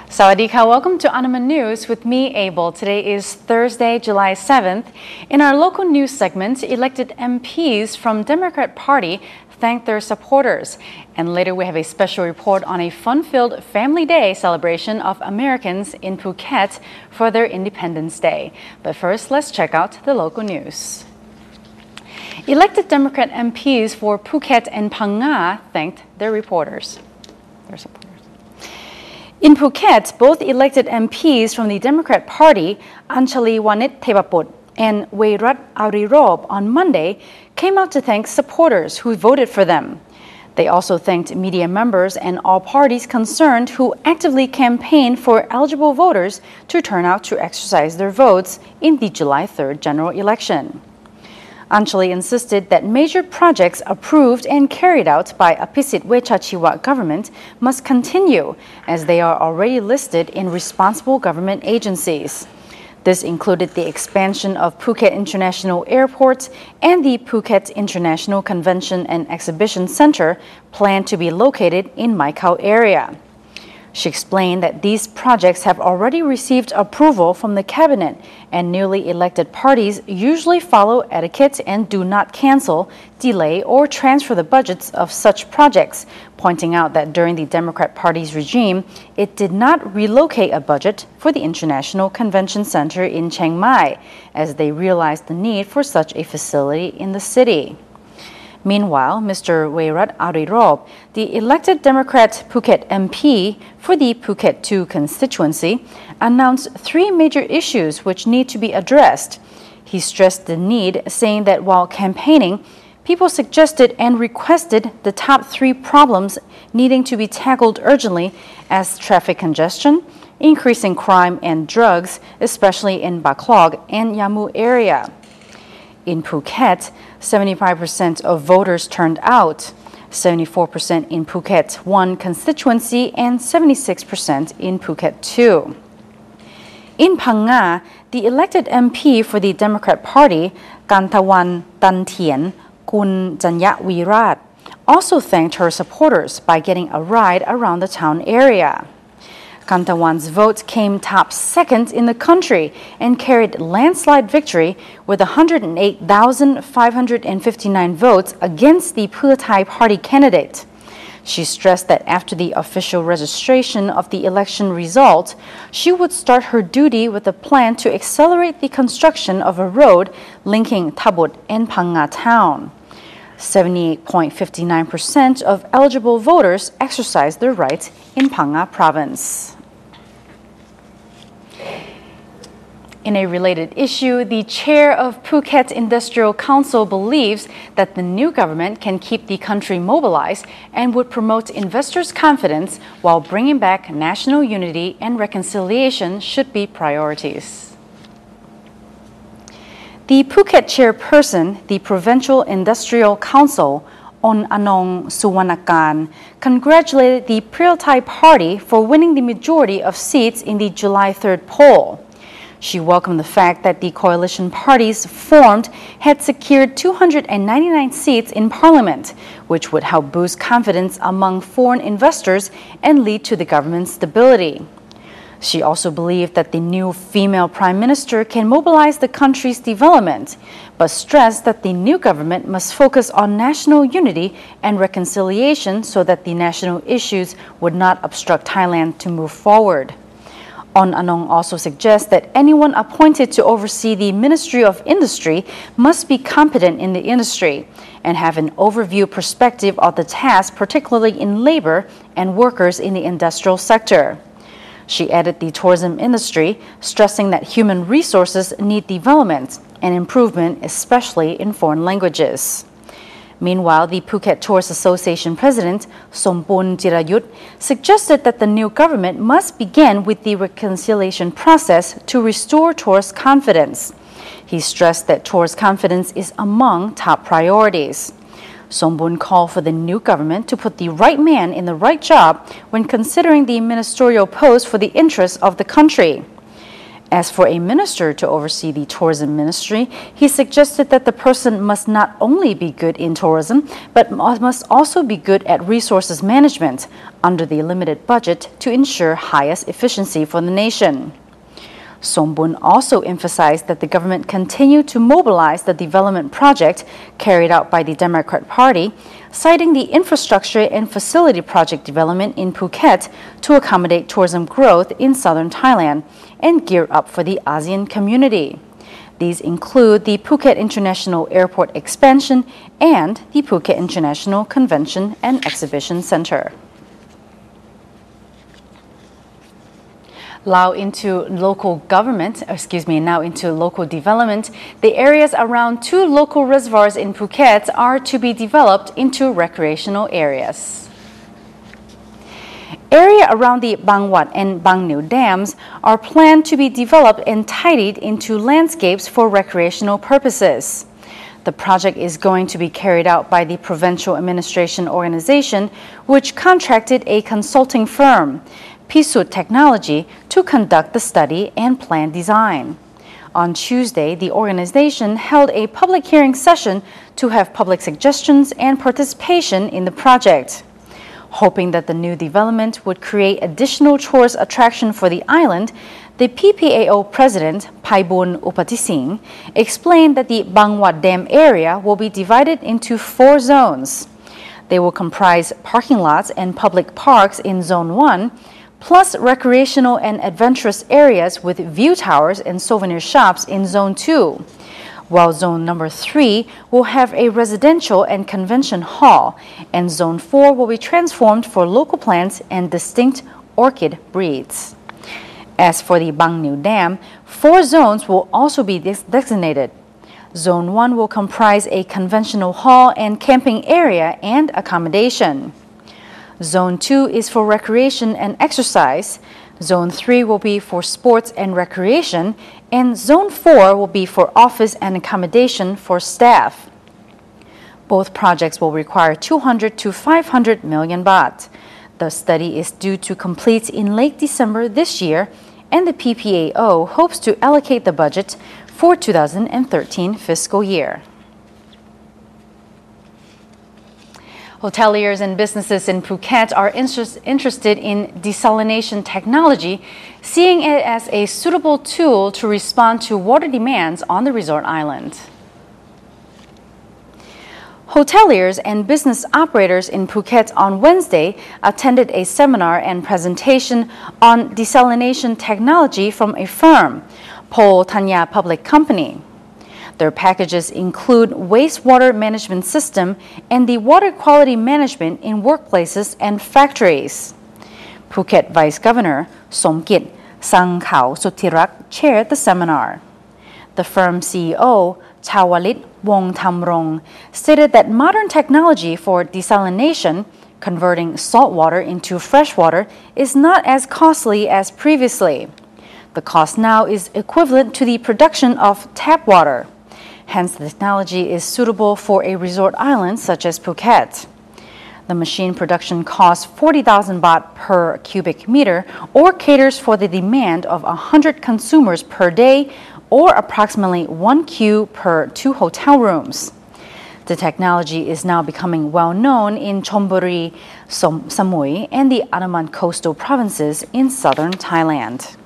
Sawadee-ka, welcome to Andaman News with me, Abel. Today is Thursday, July 7th. In our local news segment, elected MPs from Democrat Party thanked their supporters. And later we have a special report on a fun-filled Family Day celebration of Americans in Phuket for their Independence Day. But first, let's check out the local news. Elected Democrat MPs for Phuket and Phang-Nga thanked their supporters. In Phuket, both elected MPs from the Democrat Party, Anchali Wanit Thepaput and Weirat Aurirob, on Monday came out to thank supporters who voted for them. They also thanked media members and all parties concerned who actively campaigned for eligible voters to turn out to exercise their votes in the July 3rd general election. Anchali insisted that major projects approved and carried out by Apisit Wechachiwat government must continue, as they are already listed in responsible government agencies. This included the expansion of Phuket International Airport and the Phuket International Convention and Exhibition Center, planned to be located in Mai Khao area. She explained that these projects have already received approval from the cabinet, and newly elected parties usually follow etiquette and do not cancel, delay, or transfer the budgets of such projects, pointing out that during the Democrat Party's regime, it did not relocate a budget for the International Convention Center in Chiang Mai, as they realized the need for such a facility in the city. Meanwhile, Mr. Weirat Aurirob, the elected Democrat Phuket MP for the Phuket 2 constituency, announced three major issues which need to be addressed. He stressed the need, saying that while campaigning, people suggested and requested the top three problems needing to be tackled urgently as traffic congestion, increasing crime and drugs, especially in Baklog and Yamu area. In Phuket, 75% of voters turned out, 74% in Phuket 1 constituency and 76% in Phuket 2. In Phang-Nga, the elected MP for the Democrat Party, Kantawan Tantien Kun Janya Wirat, also thanked her supporters by getting a ride around the town area. Kantawan's vote came top second in the country and carried landslide victory with 108,559 votes against the Pheu Thai Party candidate. She stressed that after the official registration of the election result, she would start her duty with a plan to accelerate the construction of a road linking Thabut and Phang-Nga town. 78.59% of eligible voters exercised their rights in Phang-Nga province. In a related issue, the chair of Phuket Industrial Council believes that the new government can keep the country mobilized and would promote investors' confidence while bringing back national unity and reconciliation should be priorities. The Phuket chairperson, the Provincial Industrial Council, Anong Suwanakan, congratulated the Pheu Thai Party for winning the majority of seats in the July 3rd poll. She welcomed the fact that the coalition parties formed had secured 299 seats in parliament, which would help boost confidence among foreign investors and lead to the government's stability. She also believed that the new female prime minister can mobilize the country's development, but stressed that the new government must focus on national unity and reconciliation so that the national issues would not obstruct Thailand to move forward. Anong also suggests that anyone appointed to oversee the Ministry of Industry must be competent in the industry and have an overview perspective of the task, particularly in labor and workers in the industrial sector. She added the tourism industry, stressing that human resources need development and improvement, especially in foreign languages. Meanwhile, the Phuket Tourist Association president, Sompun Jirayut, suggested that the new government must begin with the reconciliation process to restore tourist confidence. He stressed that tourist confidence is among top priorities. Sompun called for the new government to put the right man in the right job when considering the ministerial post for the interests of the country. As for a minister to oversee the tourism ministry, he suggested that the person must not only be good in tourism, but must also be good at resources management under the limited budget to ensure highest efficiency for the nation. Sombun also emphasized that the government continued to mobilize the development project carried out by the Democrat Party, citing the infrastructure and facility project development in Phuket to accommodate tourism growth in southern Thailand and gear up for the ASEAN community. These include the Phuket International Airport expansion and the Phuket International Convention and Exhibition Center. Now into local development. The areas around 2 local reservoirs in Phuket are to be developed into recreational areas. Area around the Bang Wat and Bang Niu dams are planned to be developed and tidied into landscapes for recreational purposes. The project is going to be carried out by the Provincial Administration Organization, which contracted a consulting firm, Pisut Technology, to conduct the study and plan design. On Tuesday, the organization held a public hearing session to have public suggestions and participation in the project. Hoping that the new development would create additional tourist attraction for the island, the PPAO president, Paibun Upatising, explained that the Bang Wat Dam area will be divided into 4 zones. They will comprise parking lots and public parks in Zone 1, plus recreational and adventurous areas with view towers and souvenir shops in Zone 2, while Zone number 3 will have a residential and convention hall, and Zone 4 will be transformed for local plants and distinct orchid breeds. As for the Bang Niu Dam, 4 zones will also be designated. Zone 1 will comprise a conventional hall and camping area and accommodation. Zone 2 is for recreation and exercise, Zone 3 will be for sports and recreation, and Zone 4 will be for office and accommodation for staff. Both projects will require 200 to 500 million baht. The study is due to complete in late December this year, and the PPAO hopes to allocate the budget for 2013 fiscal year. Hoteliers and businesses in Phuket are interested in desalination technology, seeing it as a suitable tool to respond to water demands on the resort island. Hoteliers and business operators in Phuket on Wednesday attended a seminar and presentation on desalination technology from a firm, Pol Thanya Public Company. Their packages include wastewater management system and the water quality management in workplaces and factories. Phuket Vice Governor Somkit Sangkhao Suthirak chaired the seminar. The firm CEO Chawalit Wongthamrong stated that modern technology for desalination, converting salt water into fresh water, is not as costly as previously. The cost now is equivalent to the production of tap water. Hence, the technology is suitable for a resort island such as Phuket. The machine production costs 40,000 baht per cubic meter or caters for the demand of 100 consumers per day or approximately 1 queue per 2 hotel rooms. The technology is now becoming well known in Chonburi, Samui, and the Andaman coastal provinces in southern Thailand.